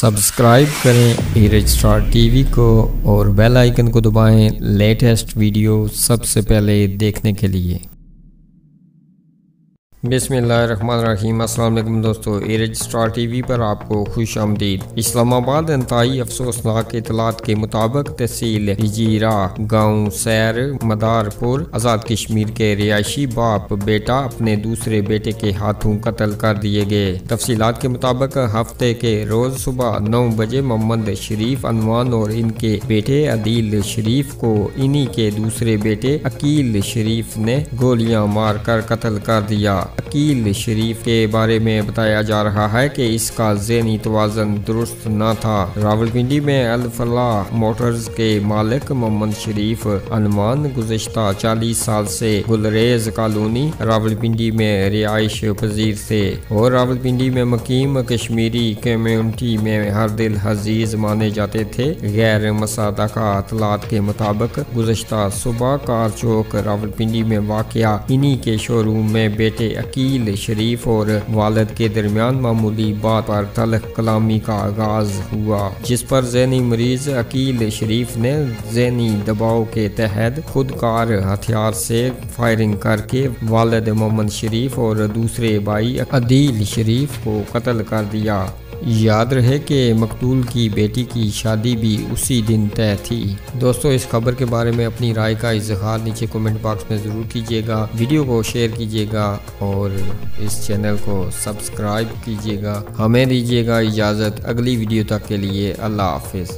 Subscribe کریں ایرج star T V کو اور بیل آئیکن کو دبائیں لیٹسٹ ویڈیو سب سے پہلے دیکھنے کے لیے۔ بسم اللہ الرحمن الرحیم۔ السلام علیکم دوستو، ایرج اسٹار ٹی وی پر آپ کو خوش آمدید۔ اسلام آباد انتہائی افسوسناک اطلاعات کے مطابق تحصیل ہجیرہ گاؤں سیر مدار پور آزاد کشمیر کے رہائشی باپ بیٹا اپنے دوسرے بیٹے کے ہاتھوں قتل کر دیے گئے۔ تفصیلات کے مطابق ہفتے کے روز صبح 9 بجے محمد شریف عنوان اور ان کے بیٹے عدیل شریف کو انہی کے دوسرے بیٹے عقیل شریف نے گولیاں مار کر قتل کر دیا۔ عقیل شریف کے بارے میں بتایا جا رہا ہے کہ اس کا ذہنی توازن درست نہ تھا۔ راولپنڈی میں الفلاح موٹرز کے مالک محمد شریف عنوان گزشتہ 40 سال سے گلریز کالونی راولپنڈی میں رہائش پذیر تھے اور راولپنڈی میں مقیم کشمیری کمیونٹی میں ہر دل عزیز مانے جاتے تھے۔ غیر مصدقہ اطلاعات کے مطابق گزشتہ صبح کار چوک راولپنڈی میں واقع انہی کے شو روم میں بیٹے عقیل شریف اور والد کے درمیان معمولی بات پر تلخ کلامی کا آغاز ہوا، جس پر ذہنی مریض عقیل شریف نے ذہنی دباؤ کے تحت خود کار ہتھیار سے فائرنگ کر کے والد محمد شریف اور دوسرے بھائی عدیل شریف کو قتل کر دیا۔ یاد رہے کہ مقتول کی بیٹی کی شادی بھی اسی دن طے تھی۔ دوستو، اس خبر کے بارے میں اپنی رائے کا اظہار نیچے کمنٹ باکس میں ضرور کیجیے گا، ویڈیو کو شیئر کیجیے گا اور اس چینل کو سبسکرائب کیجیے گا۔ ہمیں دیجیے گا اجازت، اگلی ویڈیو تک کے لیے اللہ حافظ۔